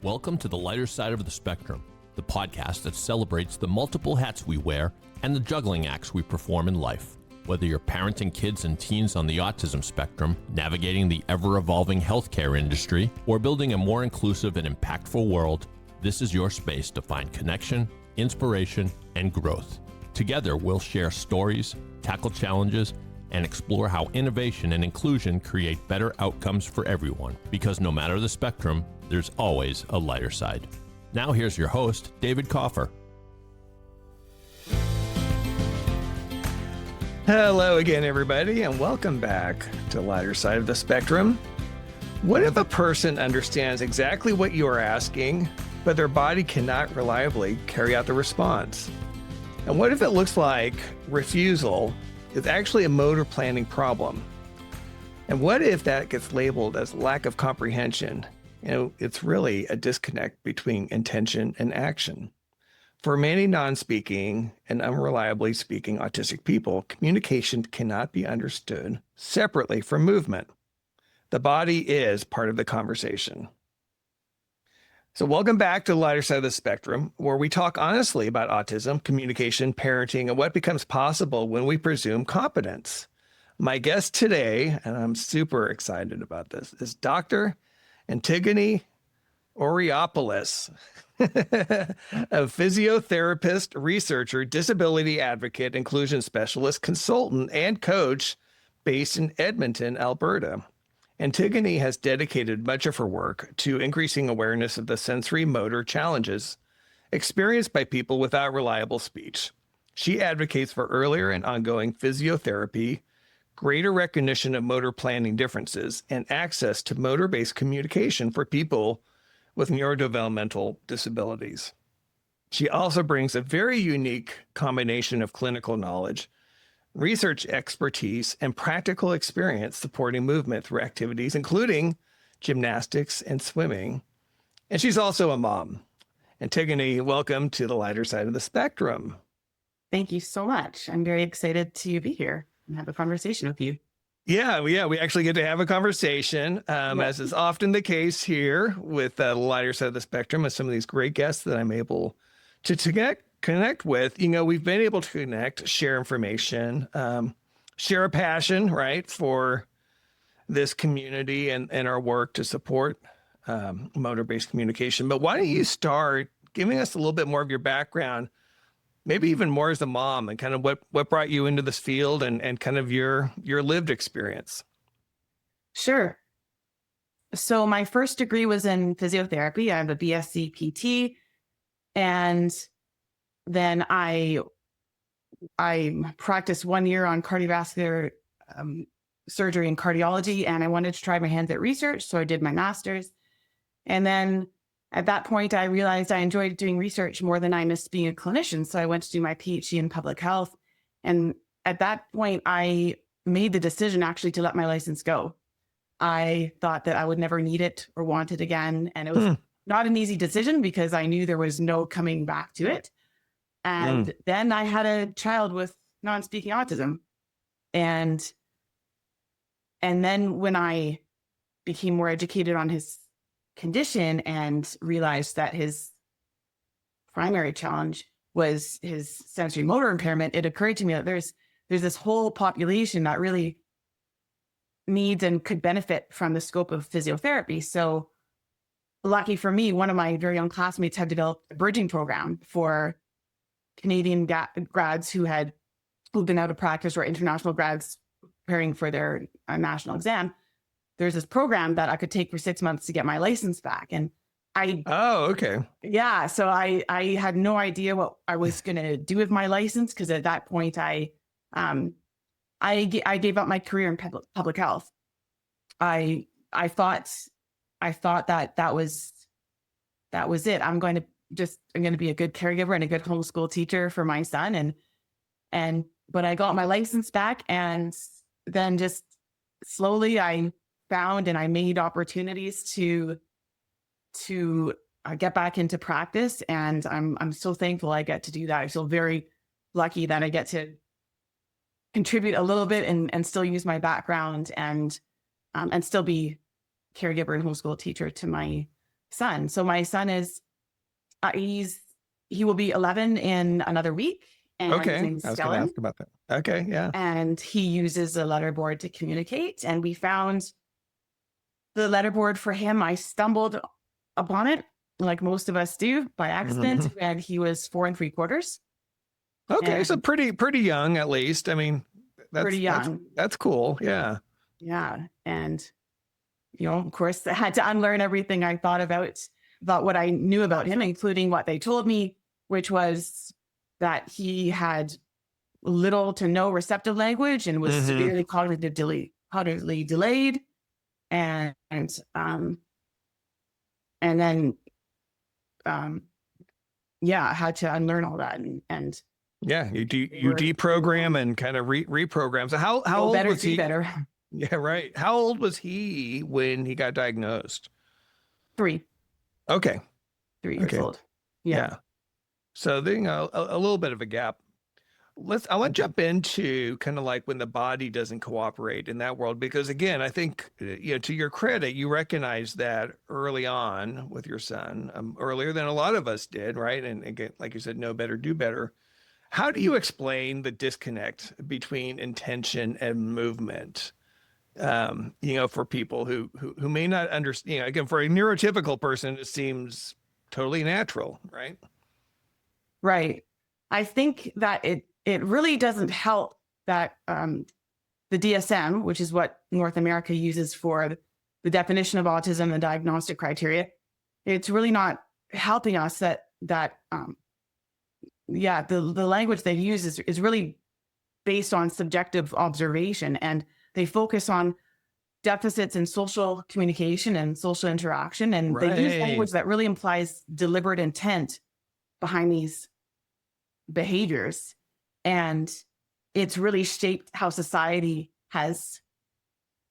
Welcome to the lighter side of the spectrum, the podcast that celebrates the multiple hats we wear and the juggling acts we perform in life. Whether you're parenting kids and teens on the autism spectrum, navigating the ever-evolving healthcare industry, or building a more inclusive and impactful world, this is your space to find connection, inspiration, and growth. Together, we'll share stories, tackle challenges, and explore how innovation and inclusion create better outcomes for everyone. Because no matter the spectrum, there's always a lighter side. Now here's your host, David Kaufer. Hello again, everybody, and welcome back to Lighter Side of the Spectrum. What if a person understands exactly what you are asking, but their body cannot reliably carry out the response? And what if it looks like refusal is actually a motor planning problem? And what if that gets labeled as lack of comprehension? It's really a disconnect between intention and action. For many non-speaking and unreliably speaking autistic people, communication cannot be understood separately from movement. The body is part of the conversation. So welcome back to the lighter side of the spectrum, where we talk honestly about autism, communication, parenting, and what becomes possible when we presume competence. My guest today, and I'm super excited about this, is Dr. Antigone Oreopoulos, a physiotherapist, researcher, disability advocate, inclusion specialist, consultant, and coach based in Edmonton, Alberta. Antigone has dedicated much of her work to increasing awareness of the sensory motor challenges experienced by people without reliable speech. She advocates for earlier and ongoing physiotherapy, greater recognition of motor planning differences, and access to motor-based communication for people with neurodevelopmental disabilities. She also brings a very unique combination of clinical knowledge, research expertise, and practical experience supporting movement through activities, including gymnastics and swimming. And she's also a mom. Antigone, welcome to the lighter side of the spectrum. Thank you so much. I'm very excited to be here and have a conversation with you. Yeah, we actually get to have a conversation, as is often the case here with the lighter side of the spectrum with some of these great guests that I'm able to connect with. You know, we've been able to connect, share information, share a passion, right, for this community and our work to support motor-based communication. But why don't you start giving us a little bit more of your background, maybe even more as a mom, and kind of what brought you into this field and kind of your lived experience? Sure. So my first degree was in physiotherapy. I have a BSc PT, and then I practiced 1 year on cardiovascular surgery and cardiology, and I wanted to try my hands at research, so I did my master's. And then at that point, I realized I enjoyed doing research more than I missed being a clinician. So I went to do my PhD in public health. And at that point, I made the decision actually to let my license go. I thought that I would never need it or want it again. And it was not an easy decision because I knew there was no coming back to it. And then I had a child with non-speaking autism. And then when I became more educated on his condition and realized that his primary challenge was his sensory motor impairment, it occurred to me that there's this whole population that really needs and could benefit from the scope of physiotherapy. So lucky for me, one of my very young classmates had developed a bridging program for Canadian grads who've been out of practice, or international grads preparing for their national exam. There's this program that I could take for 6 months to get my license back. And yeah. So I had no idea what I was going to do with my license, because at that point I gave up my career in public health. I thought that was it. I'm going to be a good caregiver and a good homeschool teacher for my son. But I got my license back, and then just slowly I found and I made opportunities to get back into practice. And I'm so thankful I get to do that. I feel very lucky that I get to contribute a little bit and still use my background and still be caregiver and homeschool teacher to my son. So my son is, he will be 11 in another week. And his Okay. name's I was going to Stellan. ask about that. Okay. Yeah. And he uses a letterboard to communicate. And we found the letterboard for him. I stumbled upon it, like most of us do, by accident, and he was 4 3/4. Okay. And So pretty young, at least. I mean, pretty young. That's cool. Yeah. Yeah. And, of course, I had to unlearn everything I thought about what I knew about him, including what they told me, which was that he had little to no receptive language and was severely cognitively delayed. And then, I had to unlearn all that and yeah, you deprogram and kind of reprogram. So how old better, was he? Better. Yeah, right. How old was he when he got diagnosed? 3. Okay. 3 years old. Yeah. So then a little bit of a gap. I want to jump into kind of like when the body doesn't cooperate in that world, because again, I think, to your credit, you recognize that early on with your son, earlier than a lot of us did. Right. And again, like you said, know better, do better. How do you explain the disconnect between intention and movement? For people who may not understand, again, for a neurotypical person, it seems totally natural, right? Right. I think that it really doesn't help that the DSM, which is what North America uses for the definition of autism and diagnostic criteria, it's really not helping us that the language they use is really based on subjective observation, and they focus on deficits in social communication and social interaction, and they use language that really implies deliberate intent behind these behaviors. And it's really shaped how society has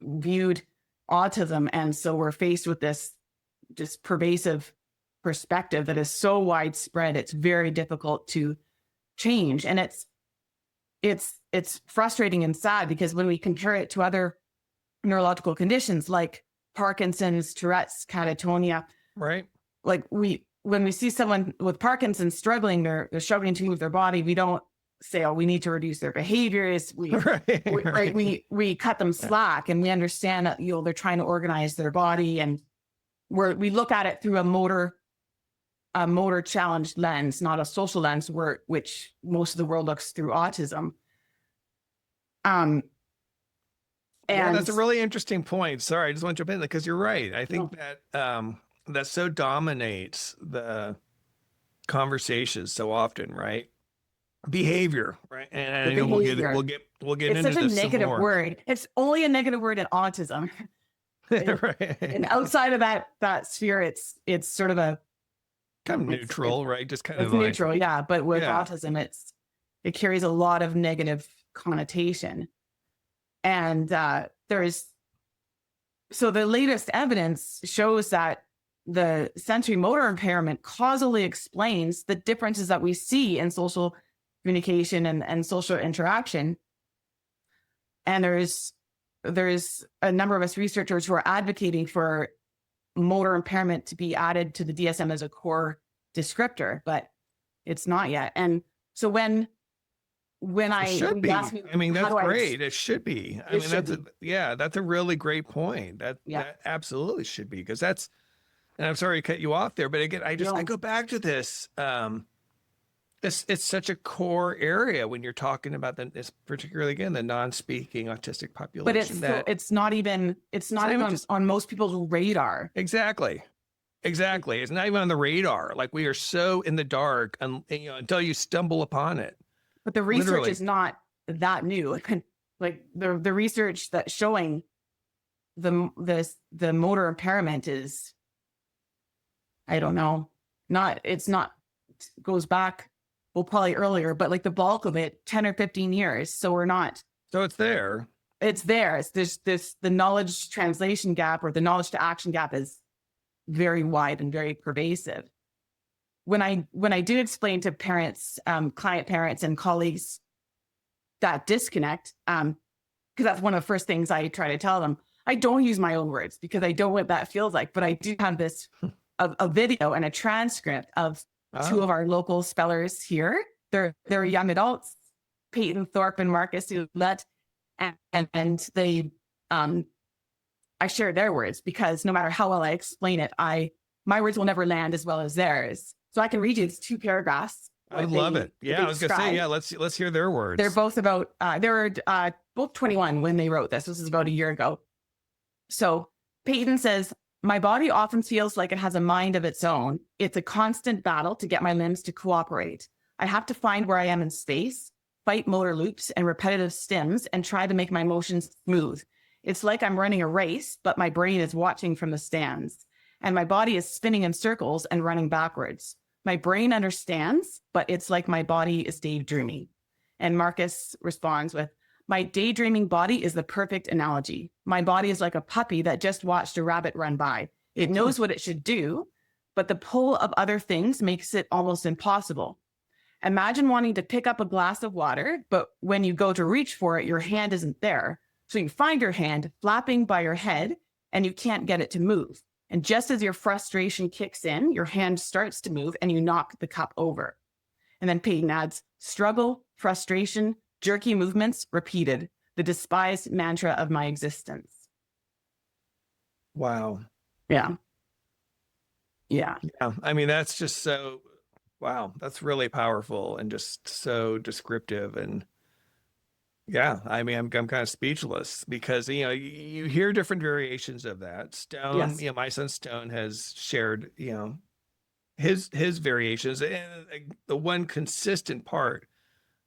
viewed autism. And so we're faced with this just pervasive perspective that is so widespread, it's very difficult to change. And it's frustrating and sad, because when we compare it to other neurological conditions like Parkinson's, Tourette's, catatonia, right? Like when we see someone with Parkinson's struggling, they're struggling to move their body, we don't say, oh, we need to reduce their behaviors. We cut them slack, and we understand that they're trying to organize their body, and we look at it through a motor challenged lens, not a social lens, which most of the world looks through autism. And that's a really interesting point. Sorry, I just want to jump in because you're right. I think that so dominates the conversations so often, right? Behavior, right? And I know we'll get it's into such a this negative word. It's only a negative word in autism. Right. And outside of that sphere, it's sort of a kind of neutral, right? Just kind of neutral, yeah. But with autism, it carries a lot of negative connotation. And so the latest evidence shows that the sensory motor impairment causally explains the differences that we see in social communication and social interaction. And there's a number of us researchers who are advocating for motor impairment to be added to the DSM as a core descriptor, but it's not yet. And so when it should be. That's great. It should be. That's a really great point. That absolutely should be, because and I'm sorry to cut you off there, but again, I go back to this. It's such a core area when you're talking about this, particularly again, the non-speaking autistic population. But it's not even on most people's radar. Exactly. It's not even on the radar. Like, we are so in the dark until you stumble upon it. But the research is not that new. Like the research that's showing the motor impairment is, I don't know, goes back, probably earlier, but like the bulk of it, 10 or 15 years. So it's there. It's there. It's the knowledge translation gap, or the knowledge to action gap, is very wide and very pervasive. When I do explain to parents, client parents and colleagues that disconnect, because that's one of the first things I try to tell them. I don't use my own words because I don't know what that feels like, but I do have this a video and a transcript of two of our local spellers here. They're young adults, Peyton Thorpe and Marcus Ouellette, and they I share their words because no matter how well I explain it, my words will never land as well as theirs. So I can read you these 2 paragraphs. I love it. Yeah, I was gonna say, yeah, let's hear their words. They're both about they were both 21 when they wrote this. This is about a year ago. So Peyton says, my body often feels like it has a mind of its own. It's a constant battle to get my limbs to cooperate. I have to find where I am in space, fight motor loops and repetitive stims, and try to make my motions smooth. It's like I'm running a race, but my brain is watching from the stands, and my body is spinning in circles and running backwards. My brain understands, but it's like my body is daydreaming. And Marcus responds with, my daydreaming body is the perfect analogy. My body is like a puppy that just watched a rabbit run by. It knows what it should do, but the pull of other things makes it almost impossible. Imagine wanting to pick up a glass of water, but when you go to reach for it, your hand isn't there. So you find your hand flapping by your head and you can't get it to move. And just as your frustration kicks in, your hand starts to move and you knock the cup over. And then Peyton adds, struggle, frustration, jerky movements repeated, the despised mantra of my existence. Wow. Yeah. Yeah. Yeah. I mean, that's just so, wow, that's really powerful and just so descriptive. And yeah, I mean, I'm kind of speechless because, you know, you hear different variations of that. Stone, Yes. you know, my son Stone has shared, you know, his variations. And the one consistent part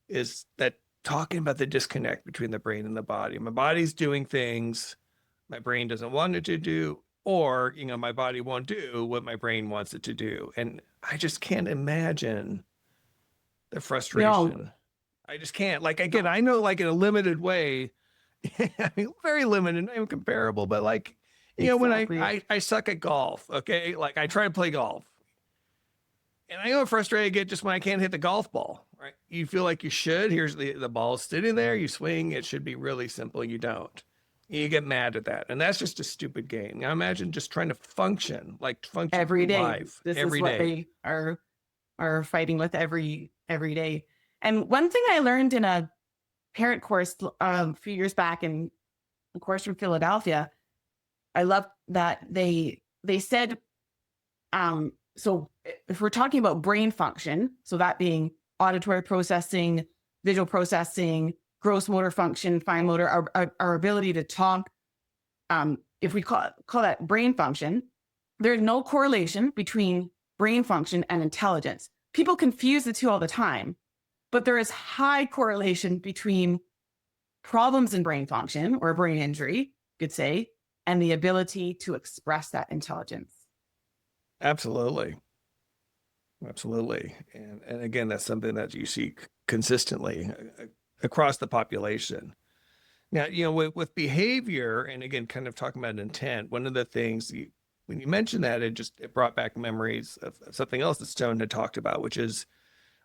is that talking about the disconnect between the brain and the body. My body's doing things my brain doesn't want it to do, or, you know, my body won't do what my brain wants it to do. And I just can't imagine the frustration. No. I just can't. Like, again, I know, like, in a limited way, I mean, very limited, not even comparable, but like, you know, when I suck at golf, okay? Like, I try to play golf. And I know how frustrated I get just when I can't hit the golf ball, right? You feel like you should. Here's the ball sitting there. You swing. It should be really simple. You don't. You get mad at that. And that's just a stupid game. Now imagine just trying to function every day. Live, this every is what day. they are fighting with every day. And one thing I learned in a parent course a few years back in a course from Philadelphia, I love that they said, so if we're talking about brain function, so that being auditory processing, visual processing, gross motor function, fine motor, our ability to talk, if we call that brain function, there's no correlation between brain function and intelligence. People confuse the two all the time, but there is high correlation between problems in brain function or brain injury, you could say, and the ability to express that intelligence. Absolutely. Absolutely. And again, that's something that you see consistently across the population. Now, you know, with behavior, and again, kind of talking about intent, one of the things when you mentioned that, it brought back memories of something else that Stone had talked about, which is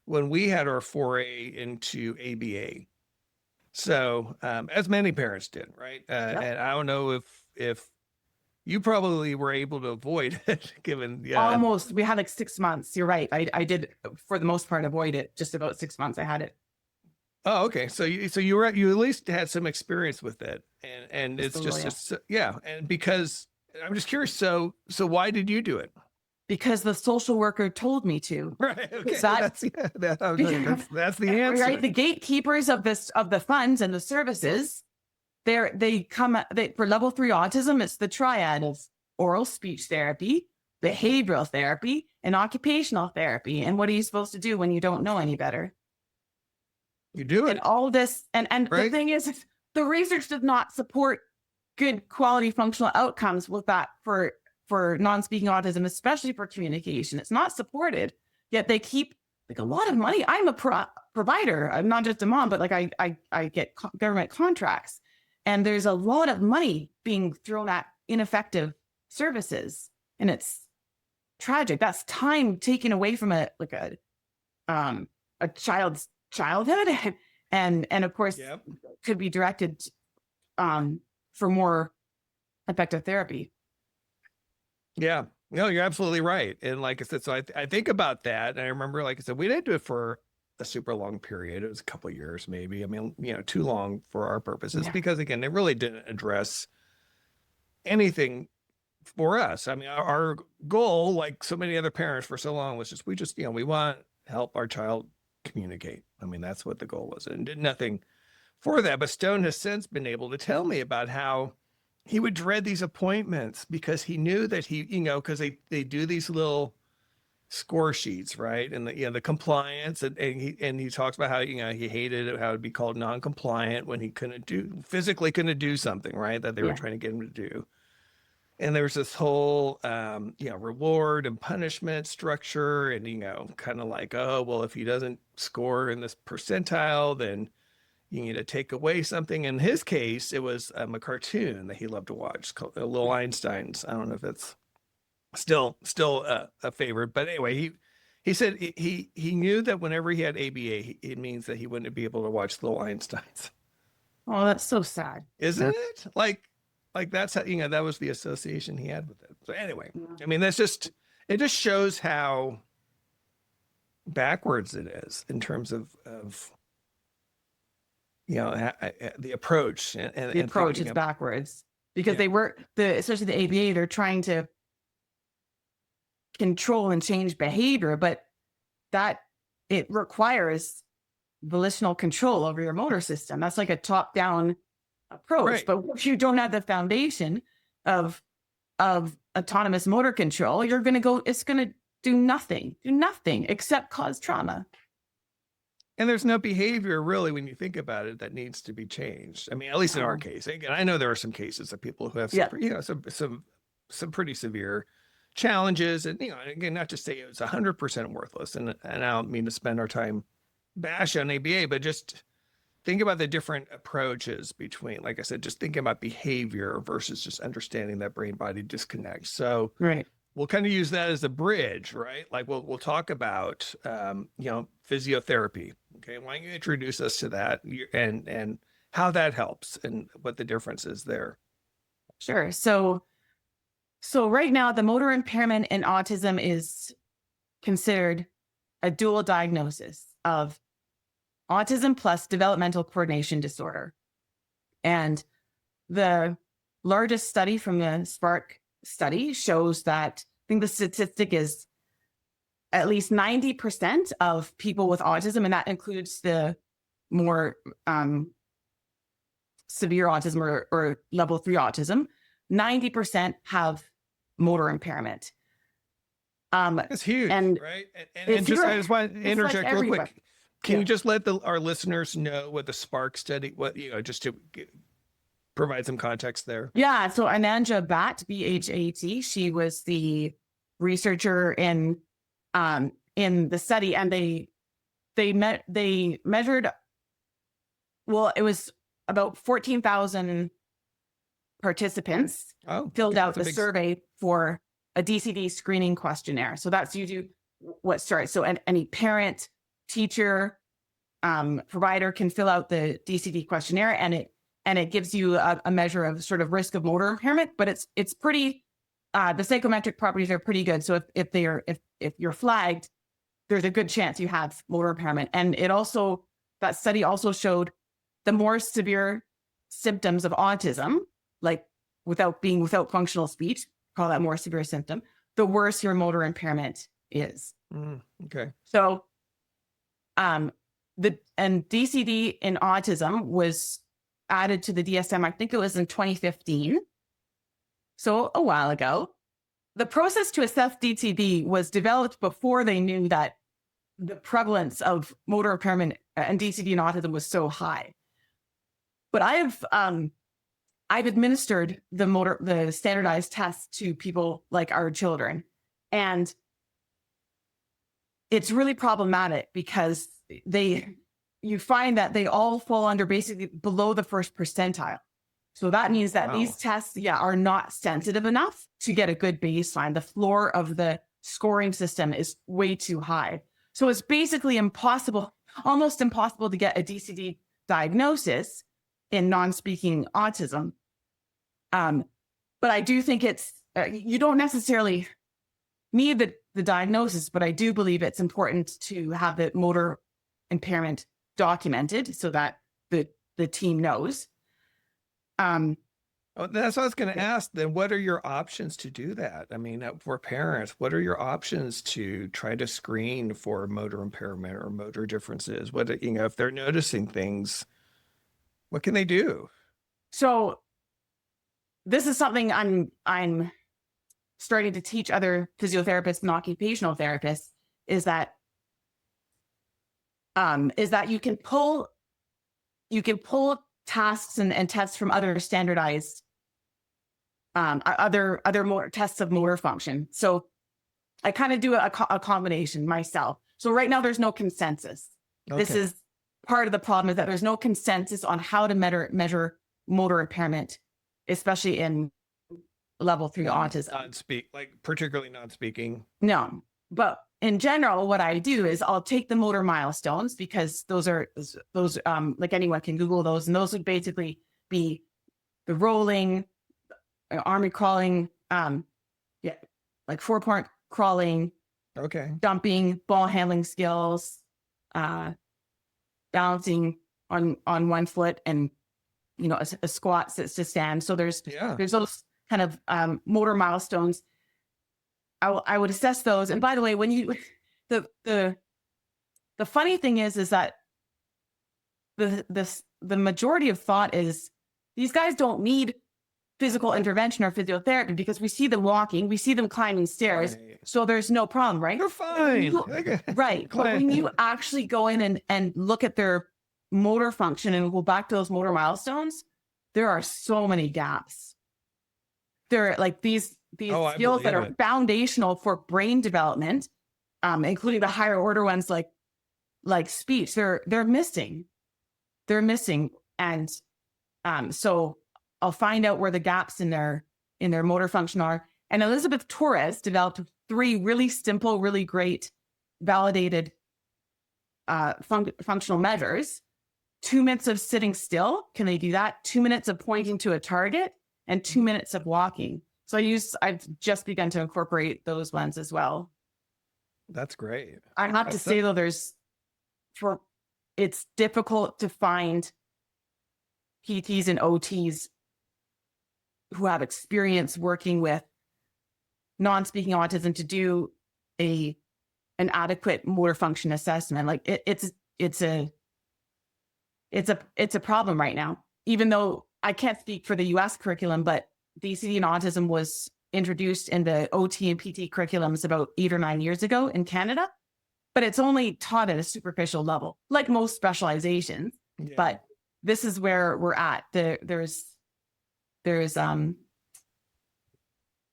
when we had our foray into ABA. So, as many parents did, right? Yep. And I don't know if you probably were able to avoid it, given almost. We had like 6 months. You're right. I did for the most part avoid it. Just about 6 months I had it. Oh, okay. So you at least had some experience with it, and it's just yeah. And because I'm just curious. So why did you do it? Because the social worker told me to. Right. Okay. That's the answer. Right. The gatekeepers of the funds and the services. They for level 3 autism, it's the triad of oral speech therapy, behavioral therapy, and occupational therapy. And what are you supposed to do when you don't know any better? You do it. And all this, and right? The thing is, the research does not support good quality functional outcomes with that for non-speaking autism, especially for communication. It's not supported, yet they keep like a lot of money. I'm a provider. I'm not just a mom, but like I get government contracts. And there's a lot of money being thrown at ineffective services, and it's tragic. That's time taken away from a child's childhood, and of course, yep, could be directed for more effective therapy. Yeah, No, you're absolutely right. And like I said, so I think about that. And I remember, like I said, we didn't do it for a super long period. It was a couple of years, maybe. I mean, too long for our purposes, Yeah. because again, it really didn't address anything for us. I mean, our goal, like so many other parents for so long, was just, we want to help our child communicate. I mean, that's what the goal was, and did nothing for that. But Stone has since been able to tell me about how he would dread these appointments because he knew that because they do these little score sheets, right? And the compliance, and he talks about how he hated it, how it'd be called non-compliant when he physically couldn't do something, right, that they were Yeah. trying to get him to do. And there's this whole reward and punishment structure, and kind of like, oh well, if he doesn't score in this percentile, then you need to take away something. In his case, it was a cartoon that he loved to watch called Little Einsteins. I don't know if it's still a favorite, but anyway, he said he knew that whenever he had ABA, it means that he wouldn't be able to watch Little Einsteins. Oh, that's so sad. Isn't it? Like that's how, that was the association he had with it. So anyway, Yeah. I mean, it just shows how backwards it is in terms of the approach, and The approach is backwards because they were especially the ABA, they're trying to control and change behavior, but that it requires volitional control over your motor system. That's like a top-down approach. Right. But if you don't have the foundation of autonomous motor control, it's gonna do nothing except cause trauma. And there's no behavior really, when you think about it, that needs to be changed. I mean, at least in our case. Again, I know there are some cases of people who have some pretty severe challenges, and again, not to say it's 100% worthless, and I don't mean to spend our time bash on ABA, but just think about the different approaches between, like I said, just thinking about behavior versus just understanding that brain-body disconnect. So Right. we'll kind of use that as a bridge, right? Like we'll talk about physiotherapy. Okay, why don't you introduce us to that and how that helps and what the difference is there? Sure. So right now, the motor impairment in autism is considered a dual diagnosis of autism plus developmental coordination disorder. And the largest study from the Spark study shows that, I think the statistic is at least 90% of people with autism, and that includes the more severe autism or level 3 autism, 90% have motor impairment. That's huge, and right? And just, I just want to interject like real everywhere. quick. Can you just let our listeners know what the Spark study, just to provide some context there? Yeah. So Ananja Bhatt, Bhat, she was the researcher in the study, and they measured. Well, it was about 14,000 participants filled out the survey for a DCD screening questionnaire. So that's usually what starts. So any parent, teacher, provider can fill out the DCD questionnaire, and it gives you a measure of sort of risk of motor impairment. But it's pretty. The psychometric properties are pretty good. So if you're flagged, there's a good chance you have motor impairment. And that study also showed the more severe symptoms of autism, like without functional speech, call that more severe symptom, the worse your motor impairment is. Okay. So, and DCD in autism was added to the DSM, I think it was in 2015. So a while ago. The process to assess DCD was developed before they knew that the prevalence of motor impairment and DCD in autism was so high. But I've administered the standardized tests to people like our children, and it's really problematic because you find that they all fall under basically below the first percentile. So that means that these tests, are not sensitive enough to get a good baseline. The floor of the scoring system is way too high. So it's basically almost impossible to get a DCD diagnosis in non-speaking autism. But I do think you don't necessarily need the diagnosis, but I do believe it's important to have the motor impairment documented so that the team knows. Oh, that's what I was going to ask. Then what are your options to do that? I mean, for parents, what are your options to try to screen for motor impairment or motor differences? What, if they're noticing things, what can they do? So this is something I'm starting to teach other physiotherapists and occupational therapists is that you can pull tasks and tests from other standardized other more tests of motor function. So I kind of do a combination myself. So right now there's no consensus. Okay. This is part of the problem, is that there's no consensus on how to measure motor impairment, especially in level 3 autism. Particularly non-speaking. No, but in general, what I do is I'll take the motor milestones, because those like anyone can Google those, and those would basically be the rolling, army crawling, like 4-point crawling, Okay. jumping, ball handling skills, balancing on one foot, and a squat, sits to stand. So there's those kind of motor milestones. I would assess those. And by the way, when you the funny thing is that the majority of thought is these guys don't need physical intervention or physiotherapy, because we see them walking, we see them climbing stairs, so there's no problem, right? They're fine. Right. But when you actually go in and look at their motor function and go back to those motor milestones, there are so many gaps. There are like these skills that are foundational for brain development, including the higher order ones like speech. They're missing. And so I'll find out where the gaps in their motor function are. And Elizabeth Torres developed 3 really simple, really great, validated functional measures. 2 minutes of sitting still. Can they do that? 2 minutes of pointing to a target, and 2 minutes of walking. So I've just begun to incorporate those ones as well. That's great. I have to say though, it's difficult to find PTs and OTs who have experience working with non-speaking autism to do an adequate motor function assessment. Like it's a problem right now, even though I can't speak for the US curriculum, but DCD and autism was introduced in the OT and PT curriculums about 8 or 9 years ago in Canada, but it's only taught at a superficial level, like most specializations. Yeah. But this is where we're at. There's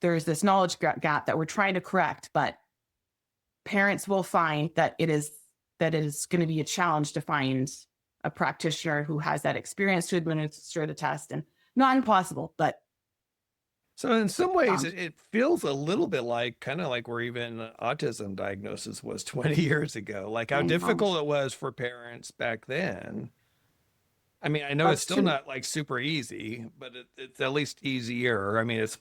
this knowledge gap that we're trying to correct, but parents will find that it is going to be a challenge to find a practitioner who has that experience to administer the test, and not impossible, but. So in some ways, it feels a little bit kind of like where even autism diagnosis was 20 years ago, like how difficult it was for parents back then. I mean, I know it's still not like super easy, but it's at least easier. I mean, it's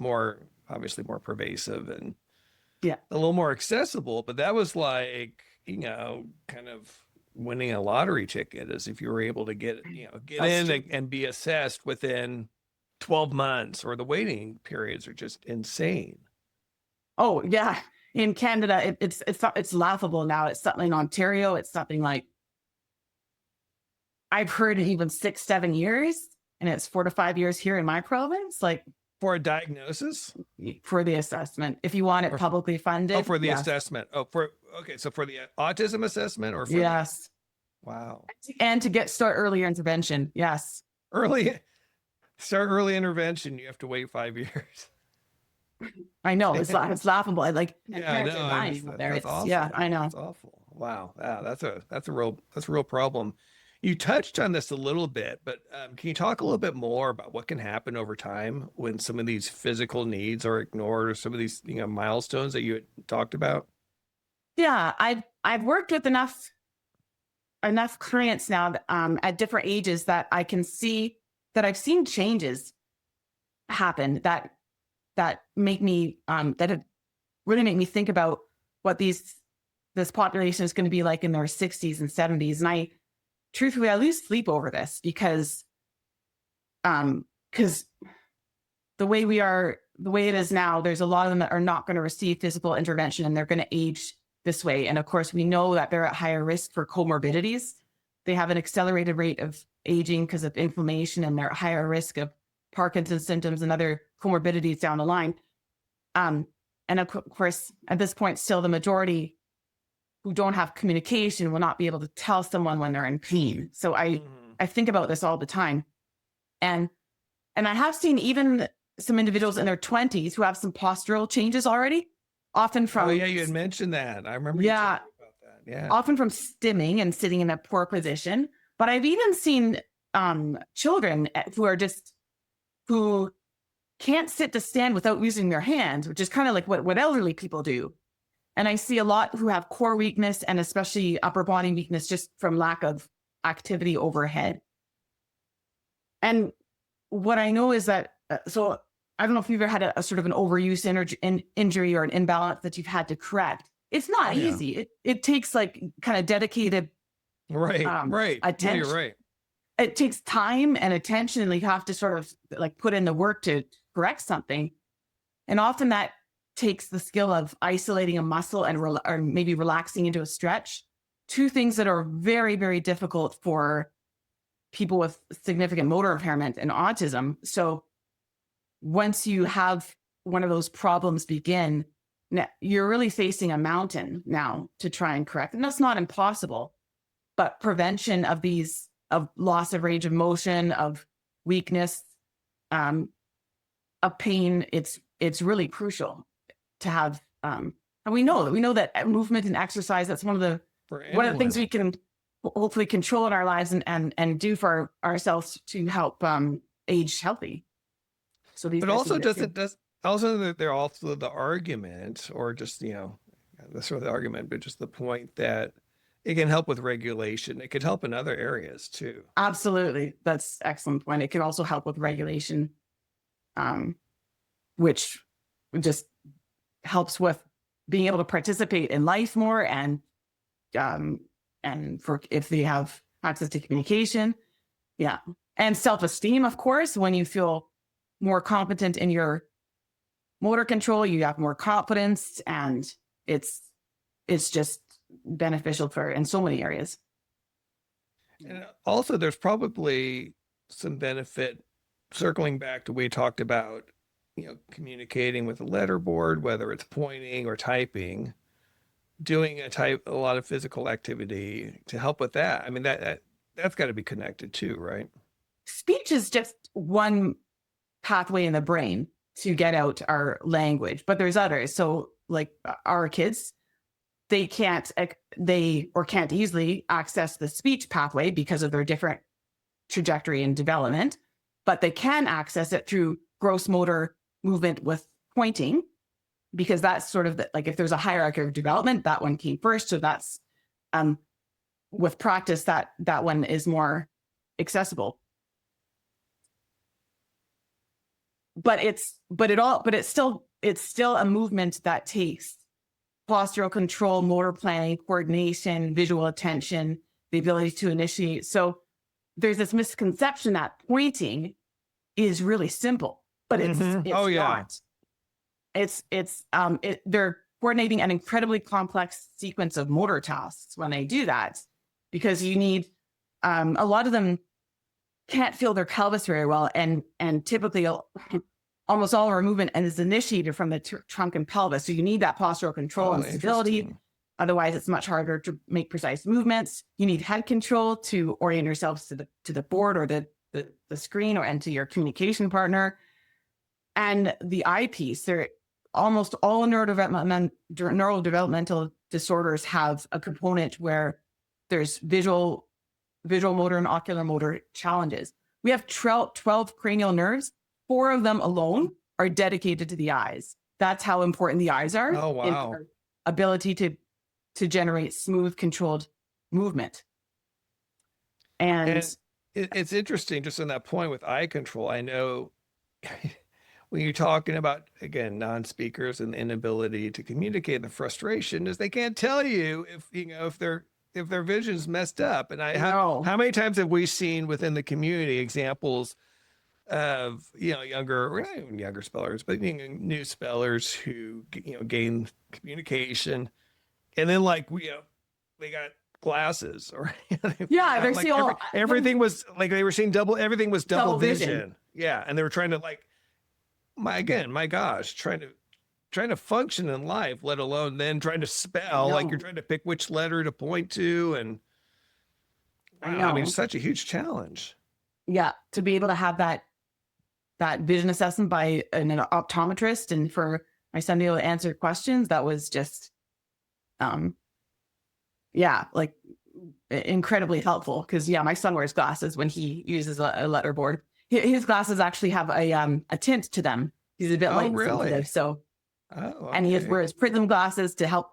obviously more pervasive and a little more accessible, but that was like, kind of winning a lottery ticket, as if you were able to get in and be assessed within 12 months, or the waiting periods are just insane. Oh yeah. In Canada, it's laughable now. It's something in Ontario. It's something like, I've heard even 6-7 years, and it's 4 to 5 years here in my province. Like, for a diagnosis? For the assessment. If you want it publicly funded. Oh, for the assessment. Oh, so for the autism assessment, or for yes. Wow. And to start early intervention. Yes. Start early intervention. You have to wait 5 years. I know. It's laughable. I know. That's awful. Yeah, I know. That's awful. Wow. That's a real problem. You touched on this a little bit, but can you talk a little bit more about what can happen over time when some of these physical needs are ignored, or some of these milestones that you had talked about? Yeah, I've worked with enough clients now at different ages that I can see that I've seen changes happen that make me that have really make me think about what this population is going to be like in their 60s and 70s. And truthfully, I lose sleep over this because the way it is now, there's a lot of them that are not going to receive physical intervention and they're going to age this way. And of course, we know that they're at higher risk for comorbidities. They have an accelerated rate of aging because of inflammation, and they're at higher risk of Parkinson's symptoms and other comorbidities down the line. And of course, at this point, still the majority who don't have communication will not be able to tell someone when they're in pain. So I think about this all the time. And I have seen even some individuals in their 20s who have some postural changes already, often from... Oh, yeah, you had mentioned that. I remember you talking about that. Yeah. Often from stimming and sitting in a poor position. But I've even seen children who can't sit to stand without using their hands, which is kind of like what elderly people do. And I see a lot who have core weakness and especially upper body weakness just from lack of activity overhead. And what I know is that, so I don't know if you've ever had a sort of an overuse injury or an imbalance that you've had to correct. It's not easy. It takes like kind of dedicated attention. You're right. It takes time and attention, and you have to sort of like put in the work to correct something. And often that takes the skill of isolating a muscle and or maybe relaxing into a stretch. Two things that are very, very difficult for people with significant motor impairment and autism. So once you have one of those problems begin, you're really facing a mountain now to try and correct. And that's not impossible, but prevention of these, of loss of range of motion, of weakness, of pain, it's really crucial to have. And we know that movement and exercise, that's one of the things we can hopefully control in our lives and do for ourselves to help age healthy. So these, but also they're also the argument, or just, that's sort of the argument, but just the point that it can help with regulation. It could help in other areas too. Absolutely. That's an excellent point. It can also help with regulation, which just helps with being able to participate in life more, and for if they have access to communication. Yeah. And self-esteem, of course, when you feel more competent in your motor control, you have more confidence, and it's just beneficial in so many areas. And also there's probably some benefit, circling back to we talked about, communicating with a letterboard, whether it's pointing or typing, doing a lot of physical activity to help with that. I mean, that's got to be connected too, right? Speech is just one pathway in the brain to get out our language, but there's others. So like our kids, they can't easily access the speech pathway because of their different trajectory and development, but they can access it through gross motor movement with pointing, because that's sort of like if there's a hierarchy of development, that one came first. So that's with practice that one is more accessible. But it's still a movement that takes postural control, motor planning, coordination, visual attention, the ability to initiate. So there's this misconception that pointing is really simple, but it's not. They're coordinating an incredibly complex sequence of motor tasks when they do that, because you need a lot of them can't feel their pelvis very well, and typically almost all of our movement is initiated from the trunk and pelvis. So you need that postural control and stability. Otherwise, it's much harder to make precise movements. You need head control to orient yourselves to the board or the screen and to your communication partner. And the eye piece, they're almost all neurodevelopmental disorders have a component where there's visual motor and ocular motor challenges. We have 12 cranial nerves. 4 of them alone are dedicated to the eyes. That's how important the eyes are. Oh, wow. In our ability to generate smooth, controlled movement. And it's interesting, just on that point with eye control. I know when you're talking about, again, non-speakers and the inability to communicate, the frustration is they can't tell you if, if their vision's messed up. And No. how many times have we seen within the community examples of, younger, or not even younger spellers, but new spellers who, gain communication, and then they got glasses, or Yeah, they're seeing everything was like they were seeing everything was double vision. vision. Yeah, and they were trying to my gosh, trying to function in life, let alone then trying to spell. Like you're trying to pick which letter to point to, and wow, I mean, it's such a huge challenge. Yeah, to be able to have that vision assessment by an optometrist, and for my son to be able to answer questions, that was just like incredibly helpful. Because my son wears glasses when he uses a letterboard. His glasses actually have a tint to them. He's a bit light sensitive, so and he wears prism glasses to help,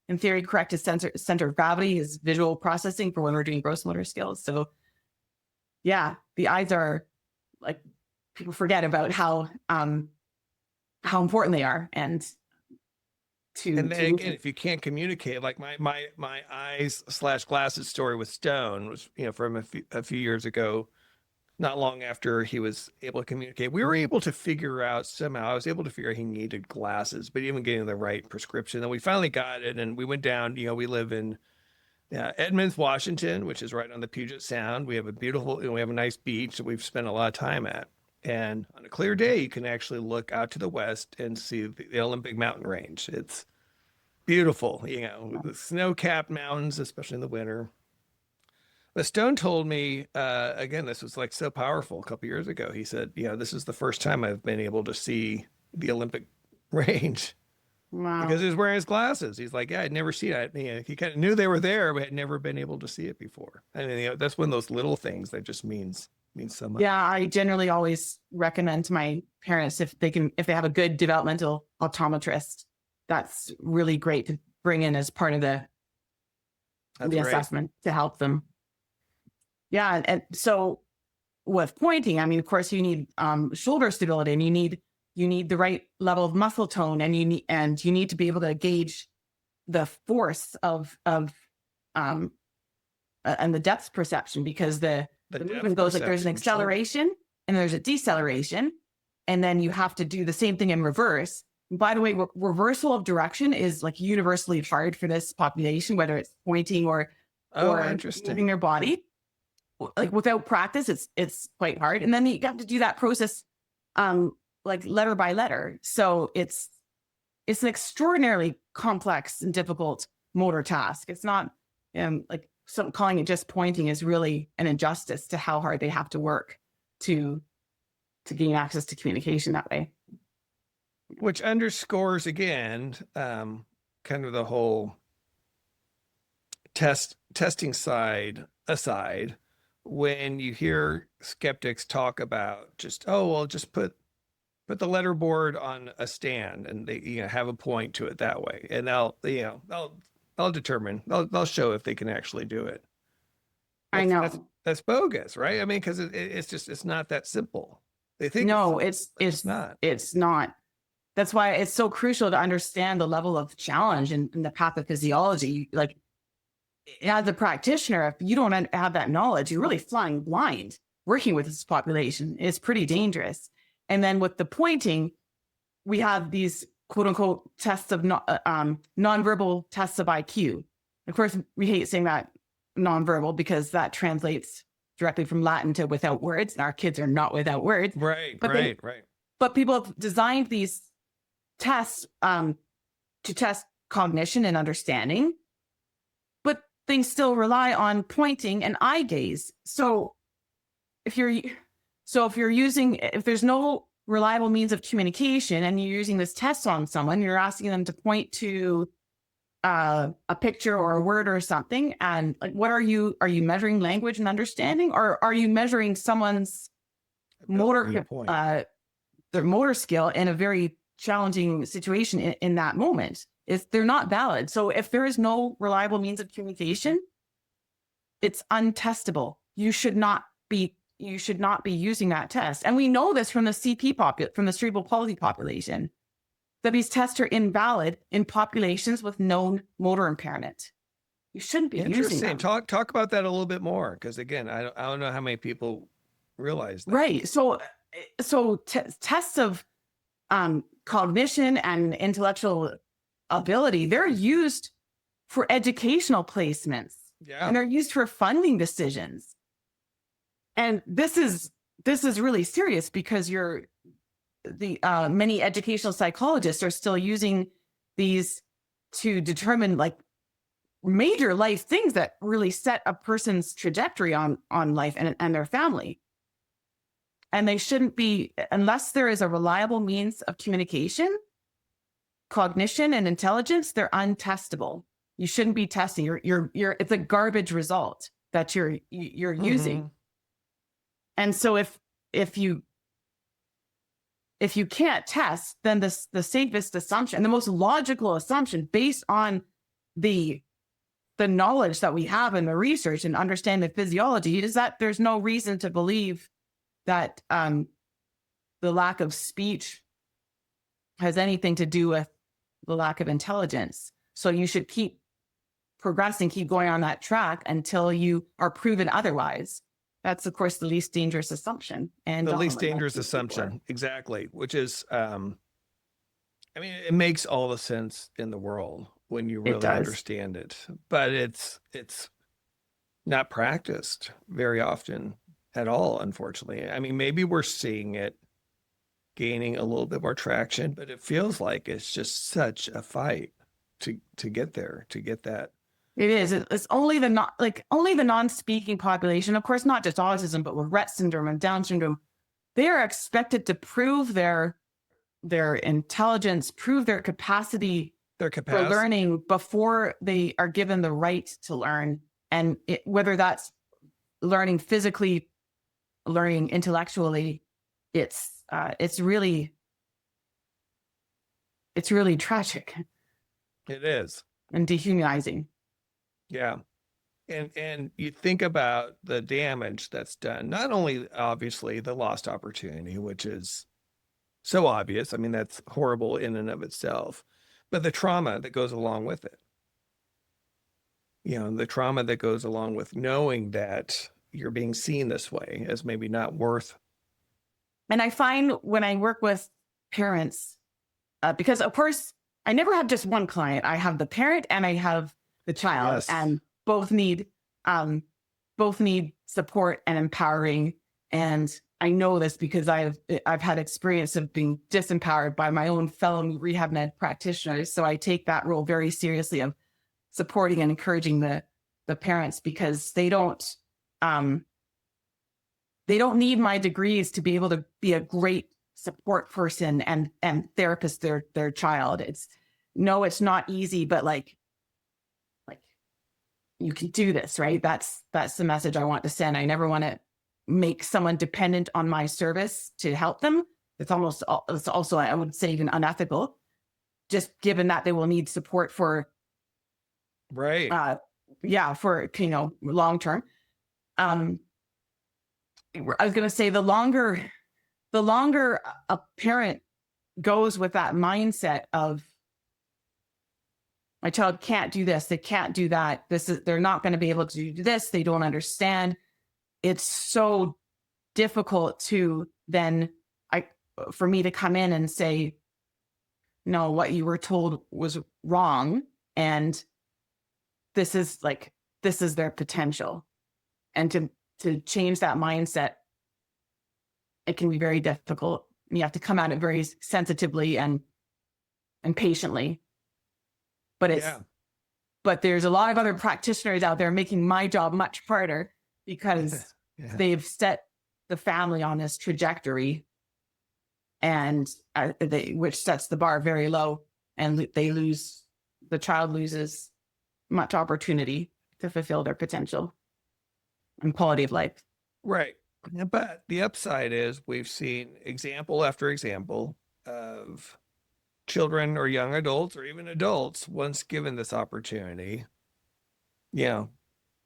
in theory, correct his center of gravity, his visual processing for when we're doing gross motor skills. So yeah, the eyes are, like, people forget about how important they are, and then again, if you can't communicate, like my eyes/glasses story with Stone was, from a few years ago, not long after he was able to communicate, we were able to figure out somehow, I was able to figure out he needed glasses, but even getting the right prescription. And we finally got it, and we went down, we live in Edmonds, Washington, which is right on the Puget Sound. We have we have a nice beach that we've spent a lot of time at. And on a clear day, you can actually look out to the west and see the Olympic mountain range. It's beautiful, with the snow-capped mountains, especially in the winter. But Stone told me, again, this was like so powerful a couple years ago. He said, this is the first time I've been able to see the Olympic range. Wow. Because he was wearing his glasses. He's like, I'd never seen it. He kind of knew they were there, but had never been able to see it before. I mean, that's one of those little things that just means so much. Yeah, I generally always recommend to my parents, if they have a good developmental optometrist, that's really great to bring in as part of the assessment to help them. Yeah, and so with pointing, I mean, of course, you need shoulder stability, and you need the right level of muscle tone, and you need to be able to gauge the force of and the depth perception, because the movement goes like there's an acceleration and there's a deceleration, and then you have to do the same thing in reverse. By the way, reversal of direction is like universally hard for this population, whether it's pointing or moving their body. Like without practice, it's quite hard. And then you have to do that process like letter by letter. So it's an extraordinarily complex and difficult motor task. It's not calling it just pointing is really an injustice to how hard they have to work to gain access to communication that way. Which underscores again, kind of the whole testing side aside, when you hear skeptics talk about just put the letterboard on a stand and they have a point to it that way, and they'll determine, they'll show if they can actually do it. I know that's bogus, right? I mean, because it's not that simple. They think it's not. It's not. That's why it's so crucial to understand the level of challenge in the pathophysiology. Like, as a practitioner, if you don't have that knowledge, you're really flying blind working with this population. It's pretty dangerous. And then with the pointing, we have these quote unquote tests of nonverbal tests of IQ. Of course, we hate saying that nonverbal, because that translates directly from Latin to without words, and our kids are not without words. Right. But people have designed these tests to test cognition and understanding, but they still rely on pointing and eye gaze. So if there's no reliable means of communication and you're using this test on someone, you're asking them to point to a picture or a word or something, and like, what are you measuring language and understanding, or are you measuring someone's their motor skill in a very challenging situation in that moment? If they're not valid. So if there is no reliable means of communication, it's untestable. You should not be you should not be using that test. And we know this from the from the cerebral palsy population, that these tests are invalid in populations with known motor impairment. You shouldn't be using them. Talk about that a little bit more, because again, I don't know how many people realize that. Right. So tests of cognition and intellectual ability, they're used for educational placements. Yeah. And they're used for funding decisions. And this is really serious, because many educational psychologists are still using these to determine like major life things that really set a person's trajectory on life and their family. And they shouldn't be, unless there is a reliable means of communication, cognition, and intelligence, they're untestable. You shouldn't be testing. It's a garbage result that you're using. And so if you can't test, then the safest assumption, the most logical assumption based on the knowledge that we have in the research and understand the physiology, is that there's no reason to believe that the lack of speech has anything to do with the lack of intelligence. So you should keep progressing, keep going on that track until you are proven otherwise. That's, of course, the least dangerous assumption. And the least dangerous assumption, exactly, which is, I mean, it makes all the sense in the world when you really understand it, but it's not practiced very often at all, unfortunately. I mean, maybe we're seeing it gaining a little bit more traction, but it feels like it's just such a fight to get there, to get that. It is. It's only the non-speaking population, of course, not just autism, but with Rett syndrome and Down syndrome, they are expected to prove their intelligence, prove their capacity for learning before they are given the right to learn. And whether that's learning physically, learning intellectually, it's really tragic. It is. And dehumanizing. Yeah. And you think about the damage that's done, not only obviously the lost opportunity, which is so obvious. I mean, that's horrible in and of itself, but the trauma that goes along with it. You know, the trauma that goes along with knowing that you're being seen this way as maybe not worth. And I find when I work with parents, because of course I never have just one client. I have the parent and I have the child, yes. And both need support and empowering. And I know this because I've had experience of being disempowered by my own fellow rehab med practitioners. So I take that role very seriously of supporting and encouraging the parents, because they don't need my degrees to be able to be a great support person and therapist their child. It's not easy, but like you can do this, right? That's the message I want to send. I never want to make someone dependent on my service to help them. It's also, I would say, even unethical, just given that they will need support for, right. For, long term. I was going to say the longer a parent goes with that mindset of, my child can't do this, they can't do that, they're not going to be able to do this, they don't understand. It's so difficult to then, for me to come in and say, no, what you were told was wrong, and this is their potential. And to change that mindset, it can be very difficult. You have to come at it very sensitively and patiently. But there's a lot of other practitioners out there making my job much harder, because they've set the family on this trajectory, and which sets the bar very low, and the child loses much opportunity to fulfill their potential and quality of life. Right. But the upside is we've seen example after example of children or young adults or even adults, once given this opportunity,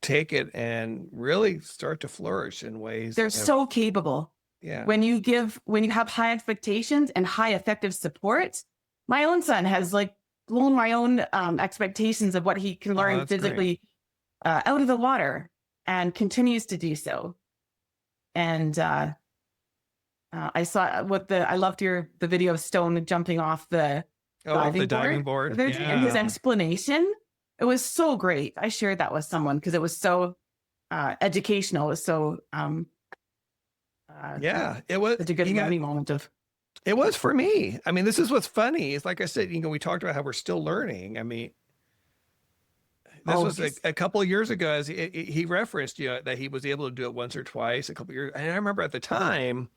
take it and really start to flourish in ways. They're so capable. Yeah. When you have high expectations and high effective support, my own son has like blown my own expectations of what he can learn physically out of the water, and continues to do so. And I saw I loved the video of Stone jumping off the diving board. Yeah. And his explanation, it was so great. I shared that with someone because it was so educational. It was so it was such a good learning moment of. It was for me. I mean, this is what's funny. It's like I said, we talked about how we're still learning. I mean, this was a couple of years ago, as he referenced, that he was able to do it once or twice a couple of years. And I remember at the time,